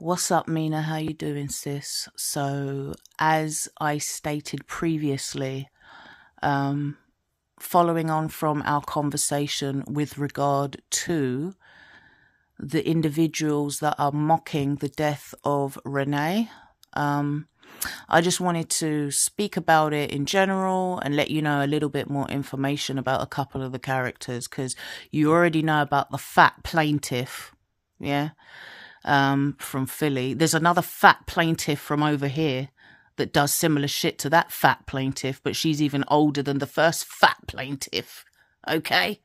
What's up, Mina? How you doing, sis? So, as I stated previously, um, following on from our conversation with regard to the individuals that are mocking the death of Renee, I just wanted to speak about it in general and let you know a little bit more information about a couple of the characters, because you already know about the fat plaintiff, yeah, from Philly. There's another fat plaintiff from over here that does similar shit to that fat plaintiff, but she's even older than the first fat plaintiff. Okay.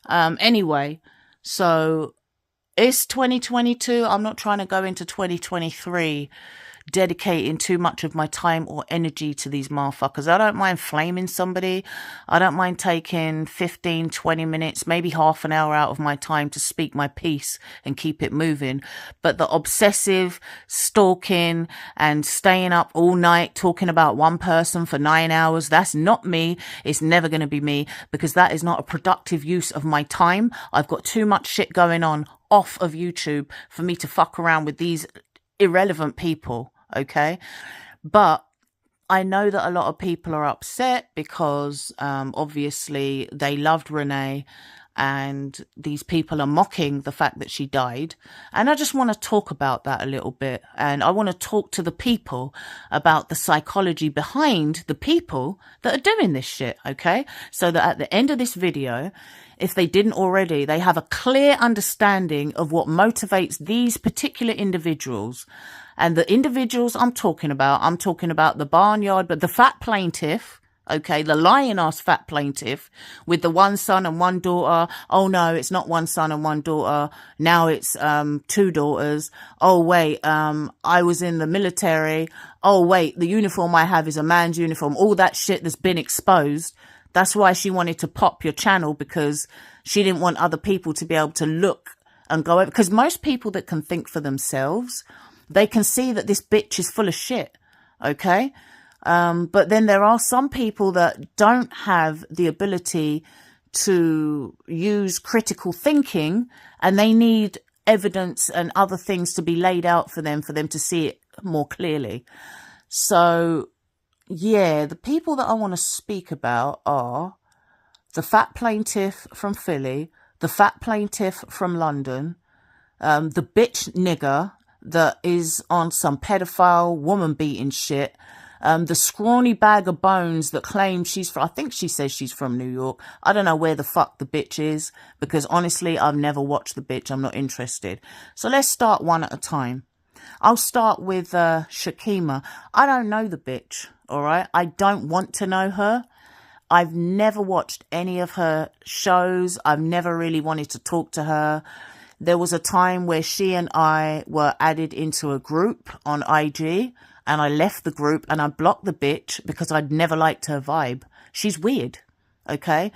Anyway, so it's 2022. I'm not trying to go into 2023 dedicating too much of my time or energy to these motherfuckers. I don't mind flaming somebody. I don't mind taking 15, 20 minutes, maybe half an hour out of my time to speak my piece and keep it moving. But the obsessive stalking and staying up all night talking about one person for 9 hours, that's not me. It's never going to be me, because that is not a productive use of my time. I've got too much shit going on off of YouTube for me to fuck around with these irrelevant people. Okay. But I know that a lot of people are upset because obviously they loved Renee, and these people are mocking the fact that she died. And I just want to talk about that a little bit. And I want to talk to the people about the psychology behind the people that are doing this shit. Okay. So that at the end of this video, if they didn't already, they have a clear understanding of what motivates these particular individuals. And the individuals I'm talking about the barnyard, but the fat plaintiff, okay, the lying-ass fat plaintiff with the one son and one daughter. Oh, no, it's not one son and one daughter. Now it's two daughters. Oh, wait, I was in the military. Oh, wait, the uniform I have is a man's uniform. All that shit that's been exposed. That's why she wanted to pop your channel, because she didn't want other people to be able to look and go over. Because most people that can think for themselves, they can see that this bitch is full of shit. Okay. But then there are some people that don't have the ability to use critical thinking, and they need evidence and other things to be laid out for them to see it more clearly. So yeah, the people that I want to speak about are the fat plaintiff from Philly, the fat plaintiff from London, the bitch nigger that is on some pedophile woman beating shit, the scrawny bag of bones that claims she's from, I think she says she's from New York. I don't know where the fuck the bitch is, because honestly, I've never watched the bitch. I'm not interested. So let's start one at a time. I'll start with Shakima. I don't know the bitch, all right? I don't want to know her. I've never watched any of her shows. I've never really wanted to talk to her. There was a time where she and I were added into a group on IG, and I left the group and I blocked the bitch because I'd never liked her vibe. She's weird, okay?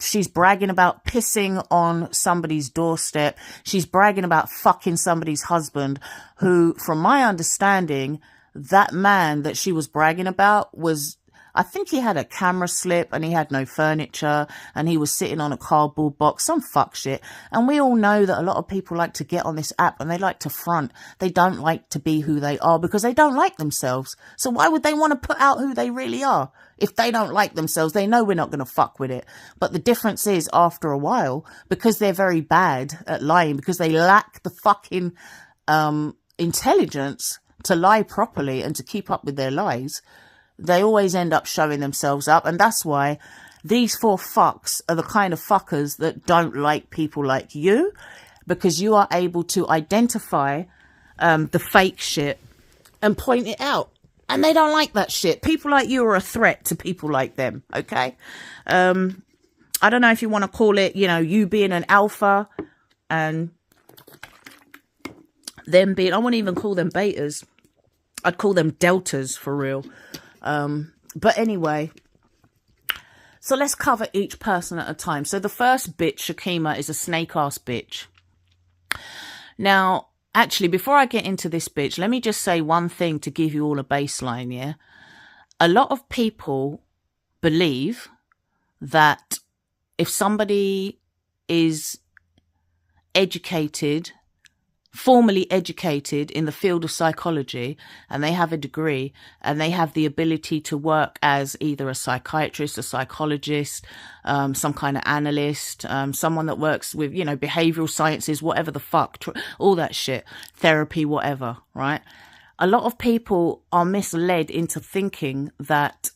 She's bragging about pissing on somebody's doorstep. She's bragging about fucking somebody's husband, who, from my understanding, that man that she was bragging about was, I think he had a camera slip and he had no furniture and he was sitting on a cardboard box, some fuck shit. And we all know that a lot of people like to get on this app and they like to front. They don't like to be who they are because they don't like themselves. So why would they want to put out who they really are? If they don't like themselves, they know we're not going to fuck with it. But the difference is, after a while, because they're very bad at lying, because they lack the fucking intelligence to lie properly and to keep up with their lies, they always end up showing themselves up. And that's why these four fucks are the kind of fuckers that don't like people like you, because you are able to identify the fake shit and point it out. And they don't like that shit. People like you are a threat to people like them, okay? I don't know if you want to call it, you know, you being an alpha and them being, I wouldn't even call them betas. I'd call them deltas for real. But anyway, so let's cover each person at a time. So the first bitch, Shakima, is a snake-ass bitch. Now, actually, before I get into this bitch, let me just say one thing to give you all a baseline, yeah? A lot of people believe that if somebody is educated formally educated in the field of psychology, and they have a degree, and they have the ability to work as either a psychiatrist, a psychologist, some kind of analyst, someone that works with, you know, behavioral sciences, whatever the fuck, all that shit, therapy, whatever, right? A lot of people are misled into thinking that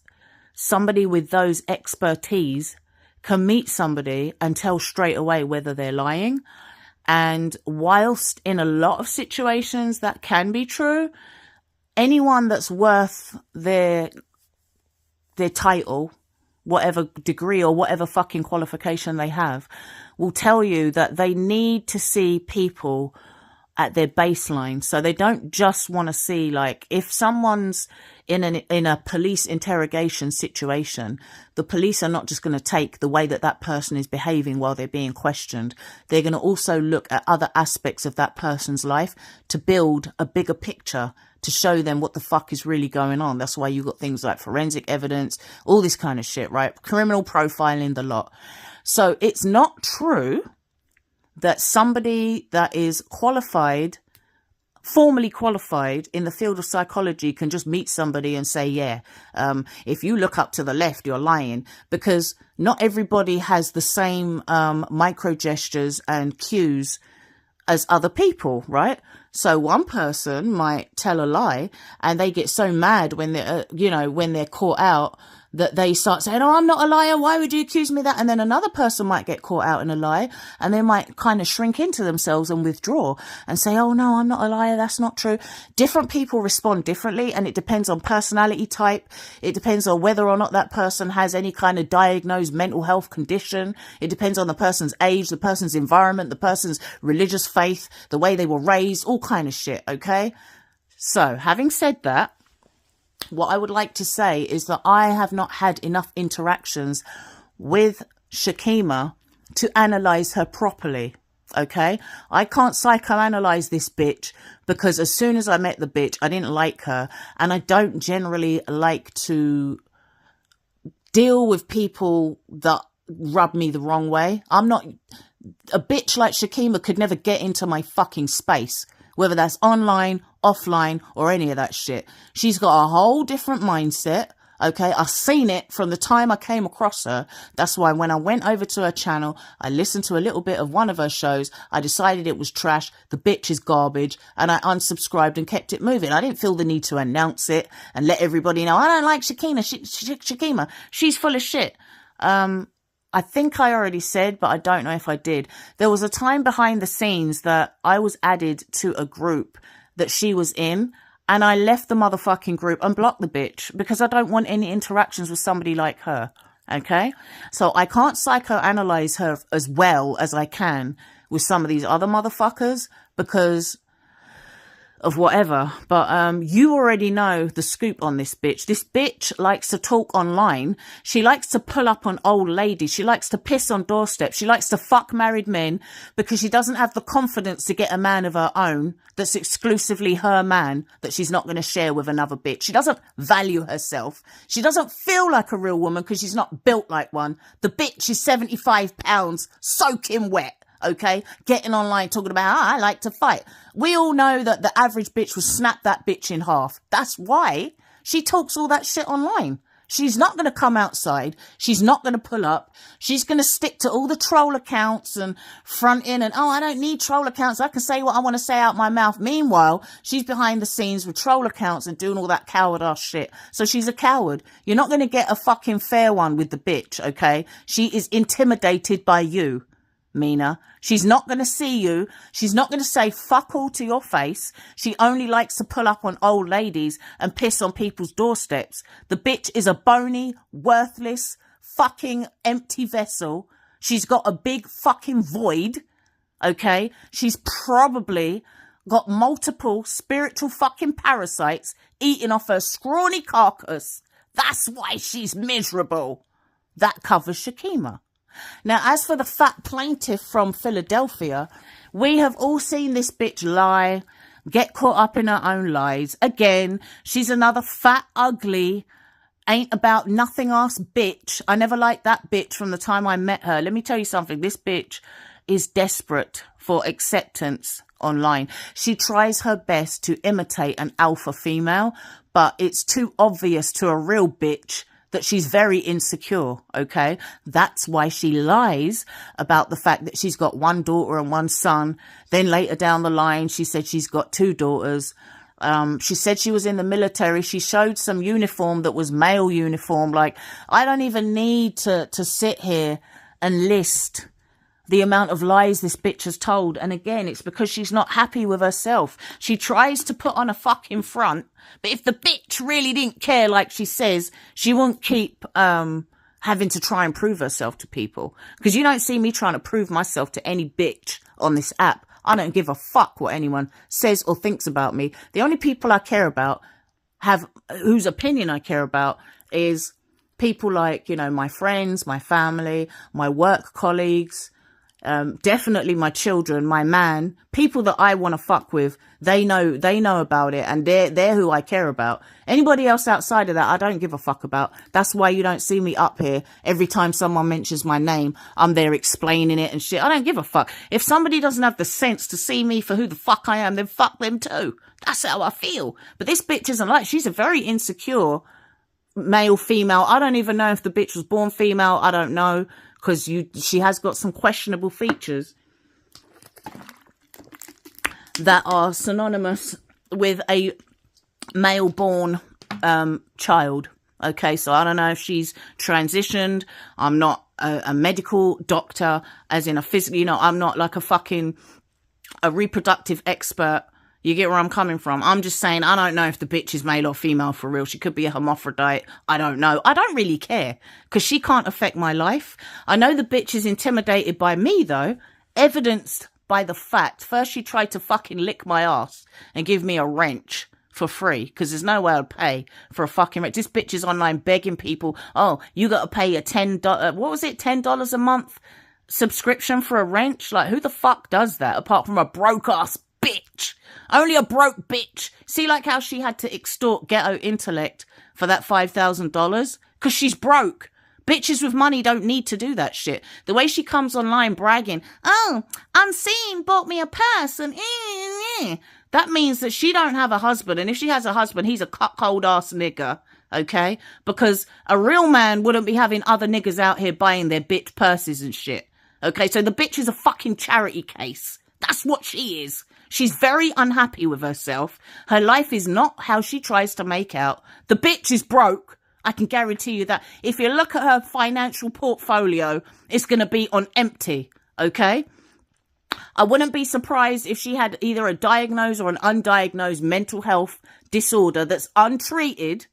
somebody with those expertise can meet somebody and tell straight away whether they're lying. And whilst in a lot of situations that can be true, anyone that's worth their title, whatever degree or whatever fucking qualification they have, will tell you that they need to see people at their baseline. So they don't just want to see, like, if someone's in a police interrogation situation, the police are not just going to take the way that that person is behaving while they're being questioned. They're going to also look at other aspects of that person's life to build a bigger picture, to show them what the fuck is really going on. That's why you got things like forensic evidence, all this kind of shit, right? Criminal profiling, the lot. So it's not true that somebody that is qualified, formally qualified in the field of psychology, can just meet somebody and say, yeah, if you look up to the left, you're lying. Because not everybody has the same micro gestures and cues as other people, right? So one person might tell a lie and they get so mad when they're, when they're caught out, that they start saying, oh, I'm not a liar. Why would you accuse me of that? And then another person might get caught out in a lie and they might kind of shrink into themselves and withdraw and say, oh, no, I'm not a liar. That's not true. Different people respond differently, and it depends on personality type. It depends on whether or not that person has any kind of diagnosed mental health condition. It depends on the person's age, the person's environment, the person's religious faith, the way they were raised, all kind of shit. Okay. So having said that, what I would like to say is that I have not had enough interactions with Shakima to analyze her properly. Okay. I can't psychoanalyze this bitch because as soon as I met the bitch, I didn't like her. And I don't generally like to deal with people that rub me the wrong way. I'm not, a bitch like Shakima could never get into my fucking space, whether that's online, offline, or any of that shit. She's got a whole different mindset. Okay, I've seen it from the time I came across her. That's why when I went over to her channel, I listened to a little bit of one of her shows. I decided it was trash. The bitch is garbage. And I unsubscribed and kept it moving. I didn't feel the need to announce it and let everybody know, I don't like Shakima. Shakima, she's full of shit. I think I already said, but I don't know if I did. There was a time behind the scenes that I was added to a group that she was in, and I left the motherfucking group and blocked the bitch because I don't want any interactions with somebody like her. Okay? So I can't psychoanalyze her as well as I can with some of these other motherfuckers because of whatever. But you already know the scoop on this bitch. This bitch likes to talk online. She likes to pull up on old ladies. She likes to piss on doorsteps. She likes to fuck married men because she doesn't have the confidence to get a man of her own that's exclusively her man that she's not going to share with another bitch. She doesn't value herself. She doesn't feel like a real woman because she's not built like one. The bitch is 75 pounds soaking wet. Okay, getting online talking about, I like to fight. We all know that the average bitch will snap that bitch in half. That's why she talks all that shit online. She's not going to come outside. She's not going to pull up. She's going to stick to all the troll accounts and front in and, oh, I don't need troll accounts. I can say what I want to say out my mouth. Meanwhile, she's behind the scenes with troll accounts and doing all that coward ass shit. So she's a coward. You're not going to get a fucking fair one with the bitch, okay? She is intimidated by you, Mina. She's not going to see you. She's not going to say fuck all to your face. She only likes to pull up on old ladies and piss on people's doorsteps. The bitch is a bony, worthless, fucking empty vessel. She's got a big fucking void. Okay. She's probably got multiple spiritual fucking parasites eating off her scrawny carcass. That's why she's miserable. That covers Shakima. Now, as for the fat plaintiff from Philadelphia, we have all seen this bitch lie, get caught up in her own lies. Again, she's another fat, ugly, ain't about nothing ass bitch. I never liked that bitch from the time I met her. Let me tell you something. This bitch is desperate for acceptance online. She tries her best to imitate an alpha female, but it's too obvious to a real bitch that she's very insecure, okay? That's why she lies about the fact that she's got one daughter and one son. Then later down the line, she said she's got two daughters. She said she was in the military. She showed some uniform that was male uniform. Like, I don't even need to sit here and list the amount of lies this bitch has told. And again, it's because she's not happy with herself. She tries to put on a fucking front, but if the bitch really didn't care like she says, she won't keep having to try and prove herself to people. Because you don't see me trying to prove myself to any bitch on this app. I don't give a fuck what anyone says or thinks about me. The only people I care about, whose opinion I care about, is people like, you know, my friends, my family, my work colleagues, definitely my children, my man, people that I want to fuck with. They know about it, and they're who I care about. Anybody else outside of that, I don't give a fuck about. That's why you don't see me up here every time someone mentions my name. I'm there explaining it and shit. I don't give a fuck. If somebody doesn't have the sense to see me for who the fuck I am, then fuck them too. That's how I feel. But this bitch isn't like, she's a very insecure male, female. I don't even know if the bitch was born female. I don't know, because she has got some questionable features that are synonymous with a male-born child. Okay, so I don't know if she's transitioned. I'm not a medical doctor, as in a physical, you know, I'm not like a reproductive expert. You get where I'm coming from? I'm just saying, I don't know if the bitch is male or female for real. She could be a hermaphrodite. I don't know. I don't really care, because she can't affect my life. I know the bitch is intimidated by me, though, evidenced by the fact, first she tried to fucking lick my ass and give me a wrench for free, because there's no way I'd pay for a fucking wrench. This bitch is online begging people, oh, you got to pay a $10, what was it, $10 a month subscription for a wrench? Like, who the fuck does that apart from a broke ass bitch? Only a broke bitch. See, like how she had to extort ghetto intellect for that $5,000? Because she's broke. Bitches with money don't need to do that shit. The way she comes online bragging, oh, Unseen bought me a purse and that means that she don't have a husband. And if she has a husband, he's a cuckold ass nigger. Okay? Because a real man wouldn't be having other niggers out here buying their bitch purses and shit. Okay? So the bitch is a fucking charity case. That's what she is. She's very unhappy with herself. Her life is not how she tries to make out. The bitch is broke. I can guarantee you that. If you look at her financial portfolio, it's going to be on empty. Okay? I wouldn't be surprised if she had either a diagnosed or an undiagnosed mental health disorder that's untreated.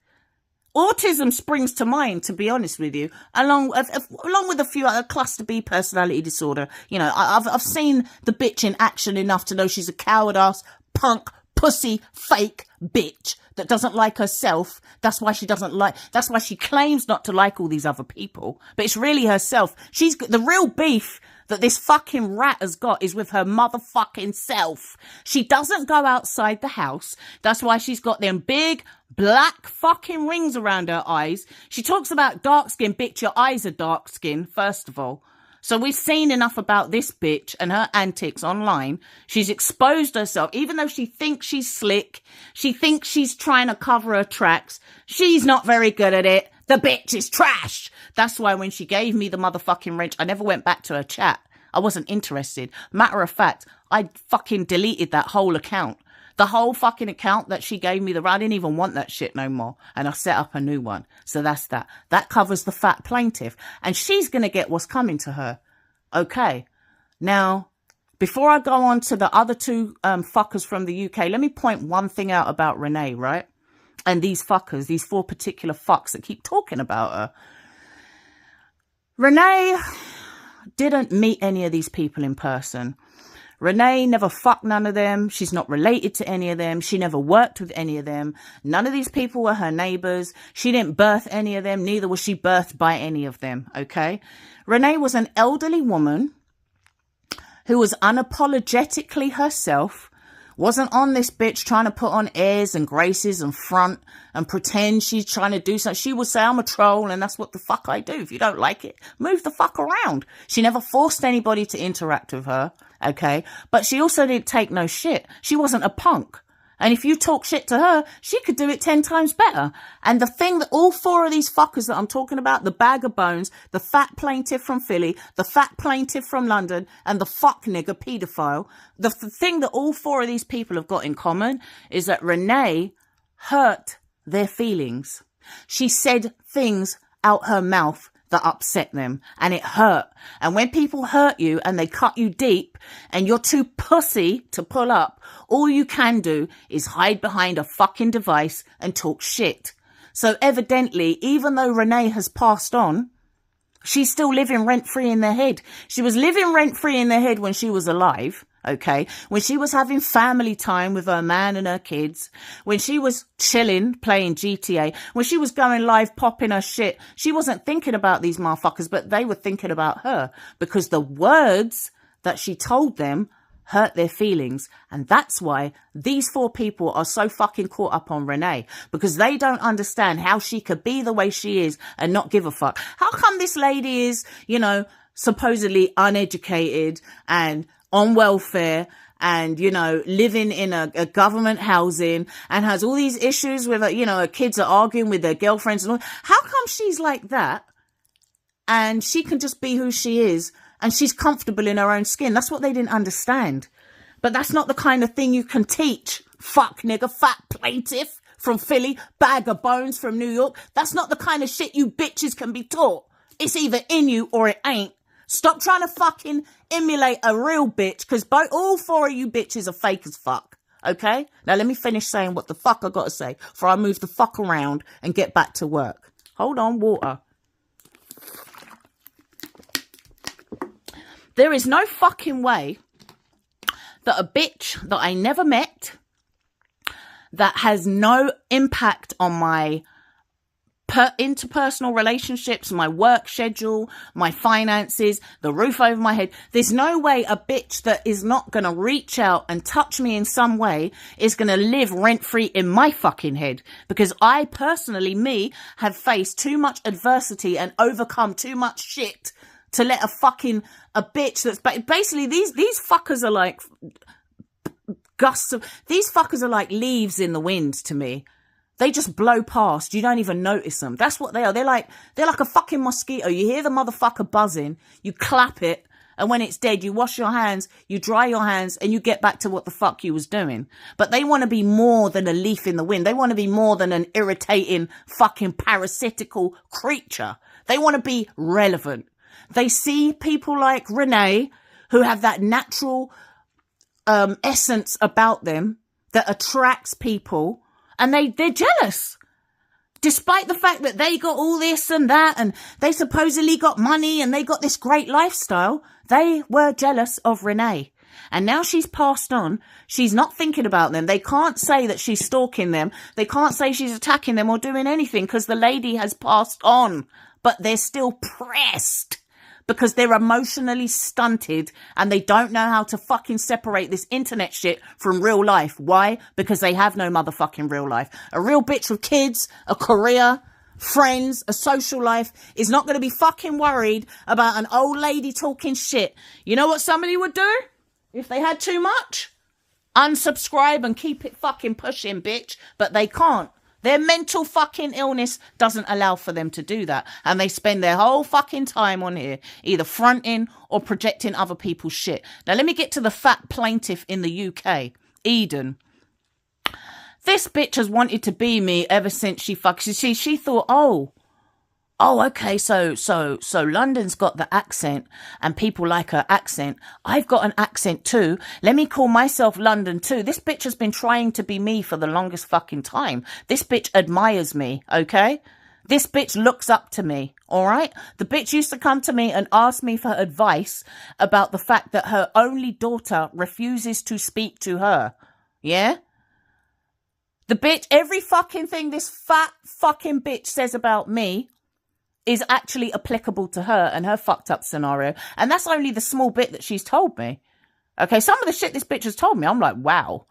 Autism springs to mind, to be honest with you, along with a few other cluster B personality disorder. You know, I've seen the bitch in action enough to know she's a coward ass, punk, pussy, fake bitch that doesn't like herself. That's why she claims not to like all these other people. But it's really herself. The real beef that this fucking rat has got is with her motherfucking self. She doesn't go outside the house. That's why she's got them big black fucking rings around her eyes. She talks about dark skin. Bitch, your eyes are dark skin, first of all. So we've seen enough about this bitch and her antics online. She's exposed herself, even though she thinks she's slick. She thinks she's trying to cover her tracks. She's not very good at it. The bitch is trash. That's why when she gave me the motherfucking wrench, I never went back to her chat. I wasn't interested. Matter of fact, I fucking deleted that whole account. The whole fucking account that she gave me, I didn't even want that shit no more. And I set up a new one. So that's that. That covers the fat plaintiff. And she's going to get what's coming to her. Okay. Now, before I go on to the other two fuckers from the UK, let me point one thing out about Renee, right? And these fuckers, these four particular fucks that keep talking about her. Renee didn't meet any of these people in person. Renee never fucked none of them. She's not related to any of them. She never worked with any of them. None of these people were her neighbors. She didn't birth any of them. Neither was she birthed by any of them. Okay. Renee was an elderly woman who was unapologetically herself, Wasn't on this bitch trying to put on airs and graces and front and pretend she's trying to do something. She would say, I'm a troll and that's what the fuck I do. If you don't like it, move the fuck around. She never forced anybody to interact with her, okay? But she also didn't take no shit. She wasn't a punk. And if you talk shit to her, she could do it 10 times better. And the thing that all four of these fuckers that I'm talking about, the bag of bones, the fat plaintiff from Philly, the fat plaintiff from London, and the fuck nigger paedophile, the thing that all four of these people have got in common is that Renee hurt their feelings. She said things out her mouth that upset them, and it hurt. And when people hurt you and they cut you deep and you're too pussy to pull up, all you can do is hide behind a fucking device and talk shit. So evidently, even though Renee has passed on, she's still living rent-free in their head. She was living rent-free in their head when she was alive, okay? When she was having family time with her man and her kids, when she was chilling, playing GTA, when she was going live, popping her shit, she wasn't thinking about these motherfuckers, but they were thinking about her because the words that she told them hurt their feelings. And that's why these four people are so fucking caught up on Renee, because they don't understand how she could be the way she is and not give a fuck. How come this lady is, you know, supposedly uneducated and on welfare and, you know, living in a government housing and has all these issues with her, you know, her kids are arguing with their girlfriends and all. How come she's like that and she can just be who she is and she's comfortable in her own skin? That's what they didn't understand. But that's not the kind of thing you can teach. Fuck nigga, fat plaintiff from Philly, bag of bones from New York. That's not the kind of shit you bitches can be taught. It's either in you or it ain't. Stop trying to fucking emulate a real bitch, because all four of you bitches are fake as fuck. Okay? Now let me finish saying what the fuck I gotta say before I move the fuck around and get back to work. Hold on, water. There is no fucking way that a bitch that I never met, that has no impact on my interpersonal relationships, my work schedule, my finances, the roof over my head. There's no way a bitch that is not going to reach out and touch me in some way is going to live rent-free in my fucking head. Because I personally, have faced too much adversity and overcome too much shit to let a bitch that's basically these fuckers are like gusts of, these fuckers are like leaves in the wind to me. They just blow past. You don't even notice them. That's what they are. They're like a fucking mosquito. You hear the motherfucker buzzing, you clap it, and when it's dead, you wash your hands, you dry your hands, and you get back to what the fuck you was doing. But they want to be more than a leaf in the wind. They want to be more than an irritating fucking parasitical creature. They want to be relevant. They see people like Renee who have that natural essence about them that attracts people, and they're jealous. Despite the fact that they got all this and that, and they supposedly got money and they got this great lifestyle, they were jealous of Renee. And now she's passed on. She's not thinking about them. They can't say that she's stalking them. They can't say she's attacking them or doing anything because the lady has passed on. But they're still pressed because they're emotionally stunted and they don't know how to fucking separate this internet shit from real life. Why? Because they have no motherfucking real life. A real bitch with kids, a career, friends, a social life is not going to be fucking worried about an old lady talking shit. You know what somebody would do if they had too much? Unsubscribe and keep it fucking pushing, bitch. But they can't. Their mental fucking illness doesn't allow for them to do that. And they spend their whole fucking time on here, either fronting or projecting other people's shit. Now, let me get to the fat plaintiff in the UK, Eden. This bitch has wanted to be me ever since she thought, okay, so London's got the accent and people like her accent. I've got an accent too. Let me call myself London too. This bitch has been trying to be me for the longest fucking time. This bitch admires me, okay? This bitch looks up to me, all right? The bitch used to come to me and ask me for advice about the fact that her only daughter refuses to speak to her, yeah? The bitch, every fucking thing this fat fucking bitch says about me is actually applicable to her and her fucked up scenario. And that's only the small bit that she's told me. Okay, some of the shit this bitch has told me, I'm like, wow.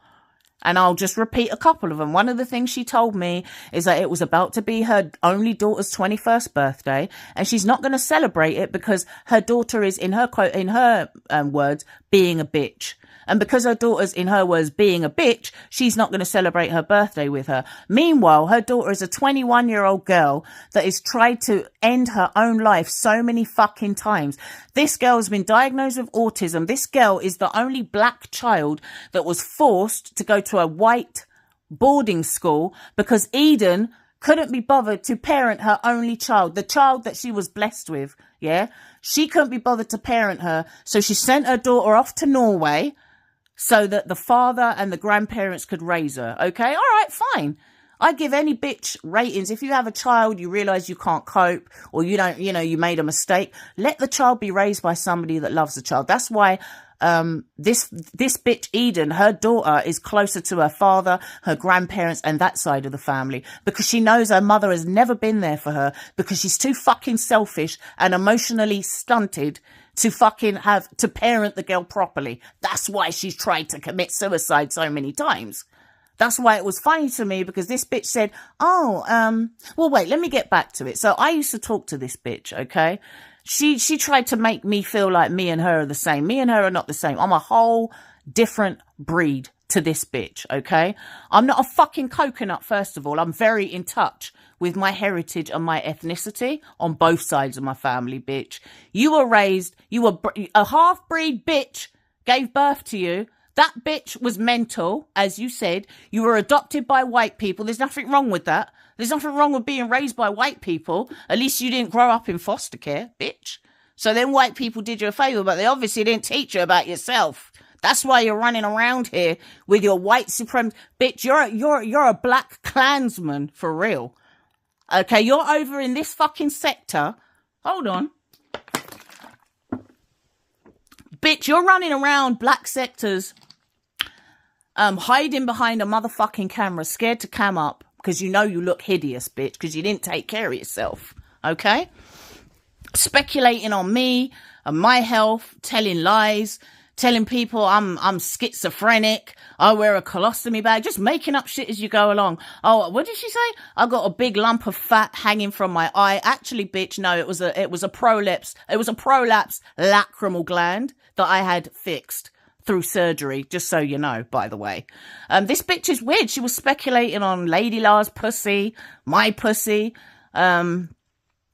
And I'll just repeat a couple of them. One of the things she told me is that it was about to be her only daughter's 21st birthday, and she's not going to celebrate it because her daughter is, in her quote, in her words, being a bitch. And because her daughter's, in her words, being a bitch, she's not going to celebrate her birthday with her. Meanwhile, her daughter is a 21-year-old girl that has tried to end her own life so many fucking times. This girl's been diagnosed with autism. This girl is the only black child that was forced to go to a white boarding school because Eden couldn't be bothered to parent her only child, the child that she was blessed with. Yeah. She couldn't be bothered to parent her. So she sent her daughter off to Norway so that the father and the grandparents could raise her. Okay. All right, fine. I give any bitch ratings. If you have a child, you realize you can't cope, or you don't, you made a mistake, let the child be raised by somebody that loves the child. That's why this bitch Eden, her daughter is closer to her father, her grandparents, and that side of the family, because she knows her mother has never been there for her, because she's too fucking selfish and emotionally stunted to fucking have to parent the girl properly. That's why she's tried to commit suicide so many times. That's why it was funny to me, because this bitch said, well, wait, let me get back to it. So I used to talk to this bitch, okay? She tried to make me feel like me and her are the same. Me and her are not the same. I'm a whole different breed to this bitch, okay? I'm not a fucking coconut, first of all. I'm very in touch with my heritage and my ethnicity on both sides of my family, bitch. You were raised, a half-breed bitch gave birth to you. That bitch was mental, as you said. You were adopted by white people. There's nothing wrong with that. There's nothing wrong with being raised by white people. At least you didn't grow up in foster care, bitch. So then white people did you a favour, but they obviously didn't teach you about yourself. That's why you're running around here with your white supremacist. Bitch, you're a black Klansman, for real. Okay, you're over in this fucking sector. Hold on. Bitch, you're running around black sectors, hiding behind a motherfucking camera, scared to cam up, because you know you look hideous, bitch, because you didn't take care of yourself, okay? Speculating on me and my health, telling lies, telling people I'm schizophrenic, I wear a colostomy bag, just making up shit as you go along. Oh, what did she say? I got a big lump of fat hanging from my eye. Actually, bitch, no, it was a prolapse lacrimal gland that I had fixed through surgery, just so you know, by the way. This bitch is weird. She was speculating on Lady La's pussy, my pussy.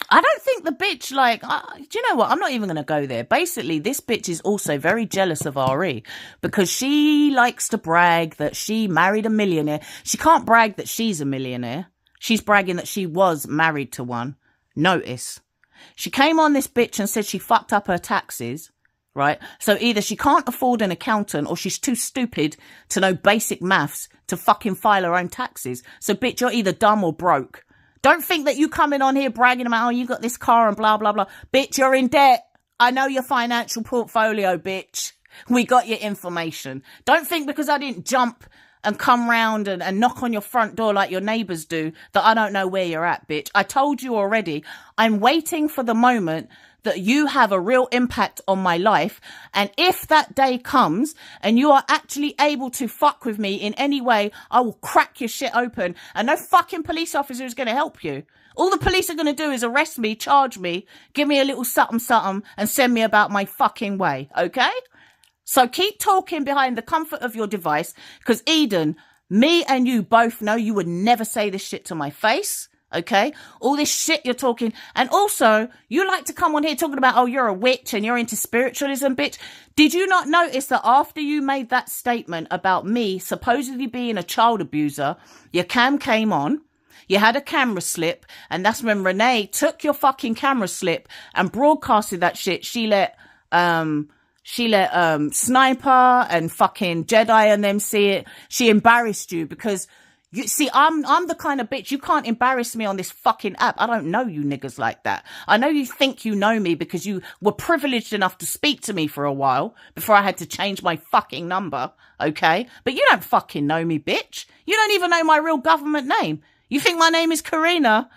I don't think the bitch, do you know what? I'm not even going to go there. Basically, this bitch is also very jealous of RE, because she likes to brag that she married a millionaire. She can't brag that she's a millionaire. She's bragging that she was married to one. Notice. She came on this bitch and said she fucked up her taxes, right? So either she can't afford an accountant, or she's too stupid to know basic maths to fucking file her own taxes. So bitch, you're either dumb or broke. Don't think that you coming on here bragging about, you got this car and blah, blah, blah. Bitch, you're in debt. I know your financial portfolio, bitch. We got your information. Don't think because I didn't jump and come round and knock on your front door like your neighbours do that I don't know where you're at, bitch. I told you already. I'm waiting for the moment that you have a real impact on my life. And if that day comes and you are actually able to fuck with me in any way, I will crack your shit open, and no fucking police officer is going to help you. All the police are going to do is arrest me, charge me, give me a little something, and send me about my fucking way. Okay? So keep talking behind the comfort of your device, because Eden, me and you both know you would never say this shit to my face. Okay, all this shit you're talking. And also, you like to come on here talking about, you're a witch and you're into spiritualism, bitch. Did you not notice that after you made that statement about me supposedly being a child abuser, your cam came on, you had a camera slip, and that's when Renee took your fucking camera slip and broadcasted that shit. She let Sniper and fucking Jedi and them see it. She embarrassed you because you see, I'm the kind of bitch, you can't embarrass me on this fucking app. I don't know you niggas like that. I know you think you know me because you were privileged enough to speak to me for a while before I had to change my fucking number, okay? But you don't fucking know me, bitch. You don't even know my real government name. You think my name is Karina?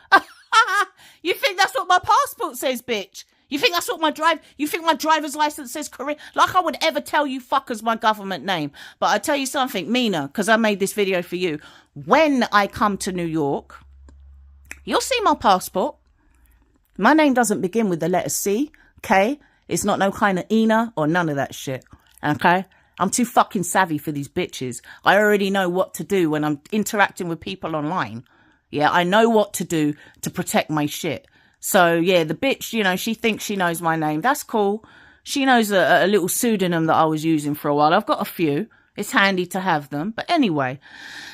You think that's what my passport says, bitch? You think that's what you think my driver's license says Korean? Like I would ever tell you fuckers my government name. But I tell you something, Mina, because I made this video for you. When I come to New York, you'll see my passport. My name doesn't begin with the letter C, okay? It's not no kind of Ina or none of that shit, okay? I'm too fucking savvy for these bitches. I already know what to do when I'm interacting with people online. Yeah, I know what to do to protect my shit. So, yeah, the bitch, you know, she thinks she knows my name. That's cool. She knows a little pseudonym that I was using for a while. I've got a few. It's handy to have them. But anyway,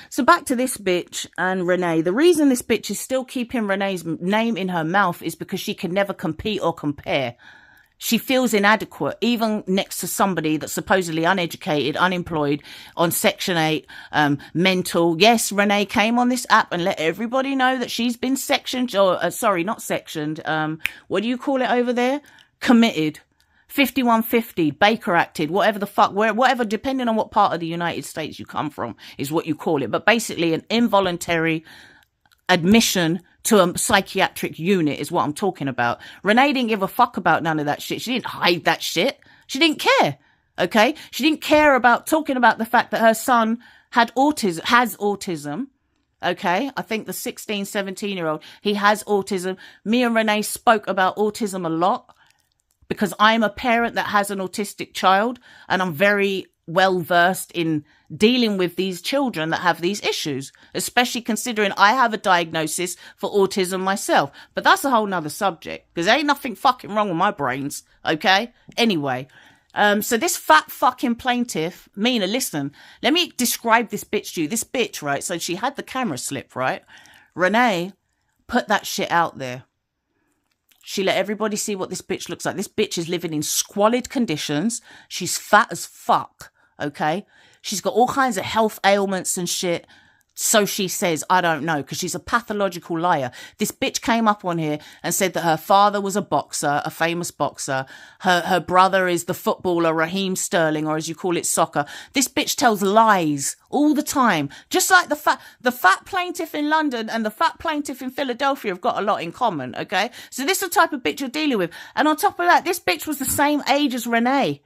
so back to this bitch and Renee. The reason this bitch is still keeping Renee's name in her mouth is because she can never compete or compare. She feels inadequate, even next to somebody that's supposedly uneducated, unemployed, on Section 8, mental. Yes, Renee came on this app and let everybody know that she's been sectioned, or, sorry, not sectioned. What do you call it over there? Committed. 5150, Baker acted, whatever the fuck, whatever, depending on what part of the United States you come from, is what you call it. But basically an involuntary admission to a psychiatric unit is what I'm talking about. Renee didn't give a fuck about none of that shit. She didn't hide that shit. She didn't care. Okay? She didn't care about talking about the fact that her son has autism. Okay? I think the 16, 17-year-old, he has autism. Me and Renee spoke about autism a lot because I'm a parent that has an autistic child and I'm very well versed in dealing with these children that have these issues, especially considering I have a diagnosis for autism myself. But that's a whole nother subject because there ain't nothing fucking wrong with my brains. Okay. Anyway, so this fat fucking plaintiff, Mina, listen, let me describe this bitch to you. This bitch, right? So she had the camera slip, right? Renee put that shit out there. She let everybody see what this bitch looks like. This bitch is living in squalid conditions. She's fat as fuck. Okay. She's got all kinds of health ailments and shit. So she says, I don't know, because she's a pathological liar. This bitch came up on here and said that her father was a boxer, a famous boxer. Her brother is the footballer Raheem Sterling, or as you call it, soccer. This bitch tells lies all the time. Just like the fat plaintiff in London and the fat plaintiff in Philadelphia have got a lot in common, okay? So this is the type of bitch you're dealing with. And on top of that, this bitch was the same age as Renee.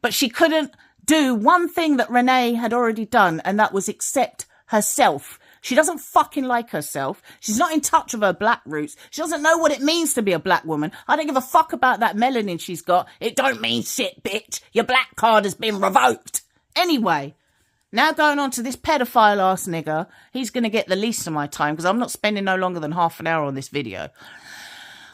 But she couldn't do one thing that Renee had already done, and that was accept herself. She doesn't fucking like herself. She's not in touch with her black roots. She doesn't know what it means to be a black woman. I don't give a fuck about that melanin she's got. It don't mean shit, bitch. Your black card has been revoked. Anyway, now going on to this pedophile ass nigger. He's going to get the least of my time because I'm not spending no longer than half an hour on this video.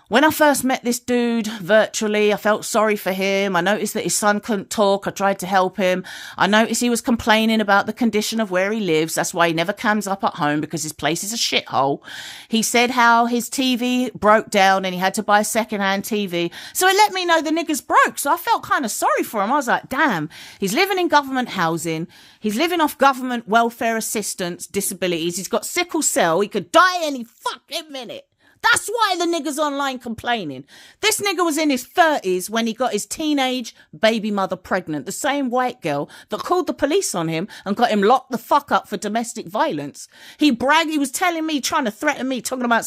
When I first met this dude virtually, I felt sorry for him. I noticed that his son couldn't talk. I tried to help him. I noticed he was complaining about the condition of where he lives. That's why he never comes up at home, because his place is a shithole. He said how his TV broke down and he had to buy a second-hand TV. So it let me know the nigga's broke. So I felt kind of sorry for him. I was like, damn, he's living in government housing. He's living off government welfare assistance, disabilities. He's got sickle cell. He could die any fucking minute. That's why the nigga's online complaining. This nigga was in his 30s when he got his teenage baby mother pregnant. The same white girl that called the police on him and got him locked the fuck up for domestic violence. He bragged, he was telling me, trying to threaten me, talking about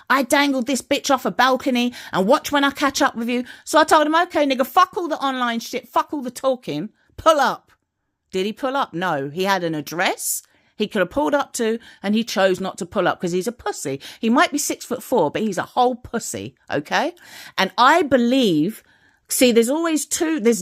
I dangled this bitch off a balcony and watch when I catch up with you. So I told him, okay, nigga, fuck all the online shit, fuck all the talking, pull up. Did he pull up? No. He had an address he could have pulled up to, and he chose not to pull up because he's a pussy. He might be 6'4", but he's a whole pussy, okay? And I believe, see, there's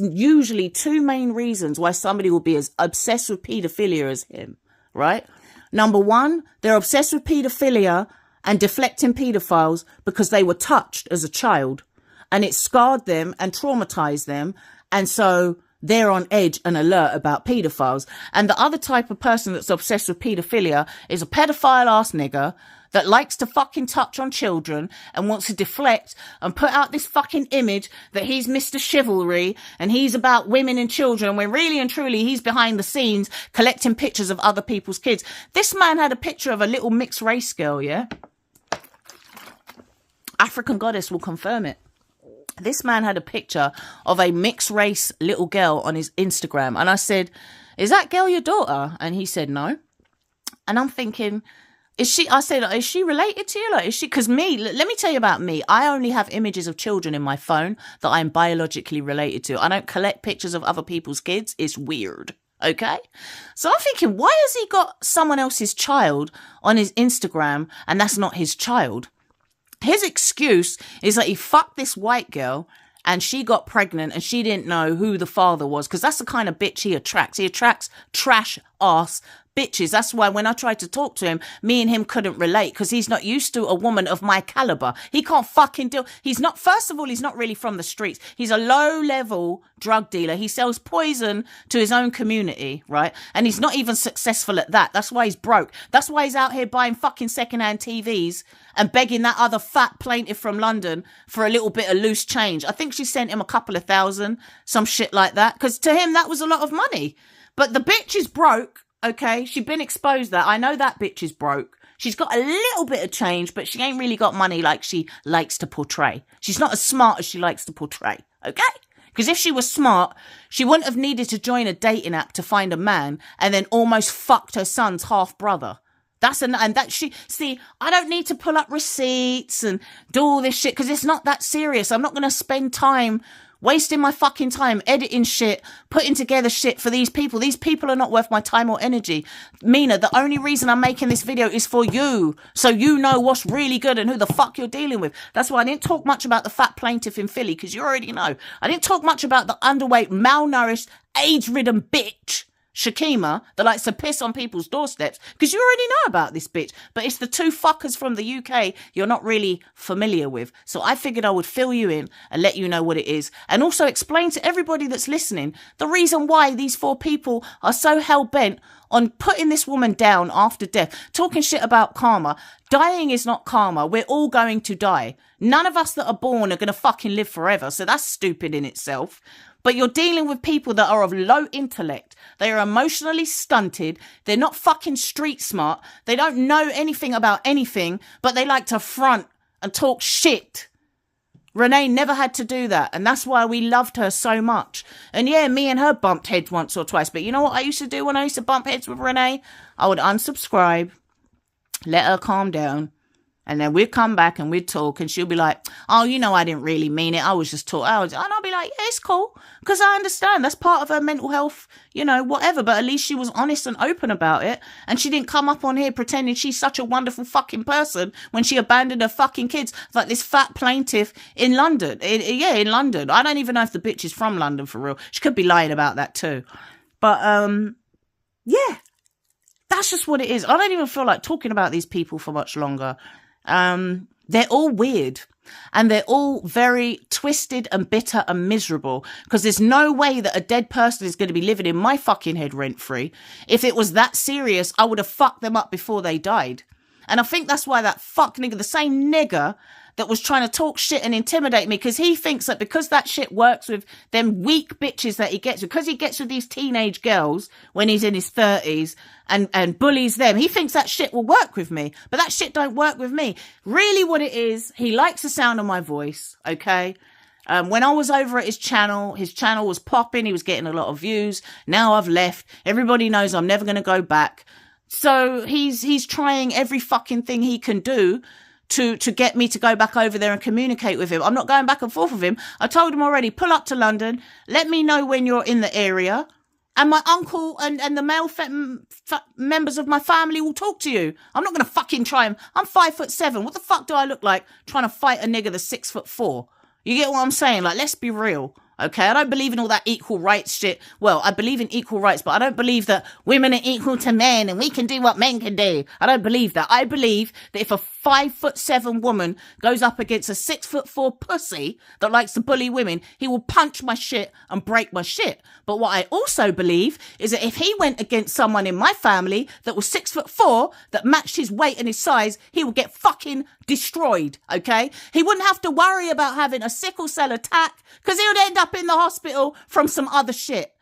usually two main reasons why somebody will be as obsessed with paedophilia as him, right? Number one, they're obsessed with paedophilia and deflecting paedophiles because they were touched as a child and it scarred them and traumatized them. And so they're on edge and alert about paedophiles. And the other type of person that's obsessed with paedophilia is a pedophile ass nigger that likes to fucking touch on children and wants to deflect and put out this fucking image that he's Mr. Chivalry and he's about women and children, when really and truly he's behind the scenes collecting pictures of other people's kids. This man had a picture of a little mixed race girl, yeah? African Goddess will confirm it. This man had a picture of a mixed race little girl on his Instagram. And I said, is that girl your daughter? And he said, no. And I'm thinking, I said, is she related to you? Like, is she, because let me tell you about me. I only have images of children in my phone that I'm biologically related to. I don't collect pictures of other people's kids. It's weird. Okay. So I'm thinking, why has he got someone else's child on his Instagram and that's not his child? His excuse is that he fucked this white girl and she got pregnant and she didn't know who the father was, because that's the kind of bitch he attracts. He attracts trash ass bitches. That's why when I tried to talk to him, me and him couldn't relate, because he's not used to a woman of my caliber. He can't fucking deal. First of all, he's not really from the streets. He's a low level drug dealer. He sells poison to his own community, right? And he's not even successful at that. That's why he's broke. That's why he's out here buying fucking secondhand TVs and begging that other fat plaintiff from London for a little bit of loose change. I think she sent him a couple of $1,000, some shit like that, because to him that was a lot of money. But the bitch is broke. Okay, she's been exposed that. I know that bitch is broke. She's got a little bit of change, but she ain't really got money like she likes to portray. She's not as smart as she likes to portray. Okay? Because if she was smart, she wouldn't have needed to join a dating app to find a man and then almost fucked her son's half brother. I don't need to pull up receipts and do all this shit because it's not that serious. I'm not going to spend time wasting my fucking time editing shit, putting together shit for these people. These people are not worth my time or energy. Mina, the only reason I'm making this video is for you, so you know what's really good and who the fuck you're dealing with. That's why I didn't talk much about the fat plaintiff in Philly, because you already know. I didn't talk much about the underweight, malnourished, AIDS-ridden bitch, Shakima, that likes to piss on people's doorsteps, because you already know about this bitch. But it's the two fuckers from the UK you're not really familiar with. So I figured I would fill you in and let you know what it is. And also explain to everybody that's listening the reason why these four people are so hell-bent on putting this woman down after death. Talking shit about karma. Dying is not karma. We're all going to die. None of us that are born are going to fucking live forever. So that's stupid in itself. But you're dealing with people that are of low intellect. They are emotionally stunted. They're not fucking street smart. They don't know anything about anything, but they like to front and talk shit. Renee never had to do that. And that's why we loved her so much. And yeah, me and her bumped heads once or twice. But you know what I used to do when I used to bump heads with Renee? I would unsubscribe, let her calm down. And then we'd come back and we'd talk and she'll be like, oh, you know, I didn't really mean it. I was just talking. And I'll be like, yeah, it's cool. Because I understand that's part of her mental health, you know, whatever. But at least she was honest and open about it. And she didn't come up on here pretending she's such a wonderful fucking person when she abandoned her fucking kids. Like this fat plaintiff in London. In London. I don't even know if the bitch is from London for real. She could be lying about that too. But, yeah, that's just what it is. I don't even feel like talking about these people for much longer. They're all weird and they're all very twisted and bitter and miserable, because there's no way that a dead person is going to be living in my fucking head rent free. If it was that serious, I would have fucked them up before they died. And I think that's why that fuck nigga, the same nigger that was trying to talk shit and intimidate me, because he thinks that because that shit works with them weak bitches that he gets, because he gets with these teenage girls when he's in his 30s and bullies them, he thinks that shit will work with me. But that shit don't work with me. Really what it is, he likes the sound of my voice, okay? When I was over at his channel was popping. He was getting a lot of views. Now I've left. Everybody knows I'm never going to go back. So he's trying every fucking thing he can do to get me to go back over there and communicate with him. I'm not going back and forth with him. I told him already, pull up to London. Let me know when you're in the area. And my uncle and the male members of my family will talk to you. I'm not going to fucking try him. I'm 5'7". What the fuck do I look like trying to fight a nigga that's 6'4"? You get what I'm saying? Like, let's be real. Okay, I don't believe in all that equal rights shit. Well, I believe in equal rights, but I don't believe that women are equal to men and we can do what men can do. I don't believe that. I believe that if a 5'7" woman goes up against a 6'4" pussy that likes to bully women, he will punch my shit and break my shit. But what I also believe is that if he went against someone in my family that was 6'4", that matched his weight and his size, he would get fucking destroyed, okay? He wouldn't have to worry about having a sickle cell attack because he would end up in the hospital from some other shit.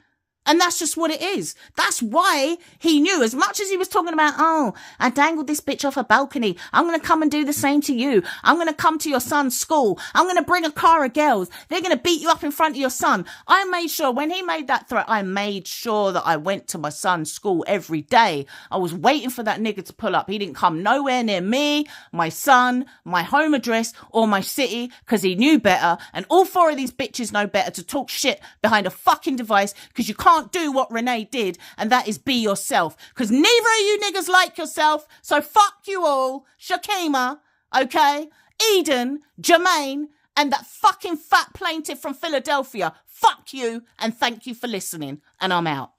And that's just what it is. That's why he knew, as much as he was talking about, oh, I dangled this bitch off a balcony. I'm going to come and do the same to you. I'm going to come to your son's school. I'm going to bring a car of girls. They're going to beat you up in front of your son. I made sure when he made that threat, I made sure that I went to my son's school every day. I was waiting for that nigga to pull up. He didn't come nowhere near me, my son, my home address, or my city, because he knew better. And all four of these bitches know better to talk shit behind a fucking device, because you can't do what Renee did, and that is be yourself, because neither of you niggas like yourself, so fuck you all. Shakima, okay, Eden, Jermaine, and that fucking fat plaintiff from Philadelphia, fuck you, and thank you for listening, and I'm out.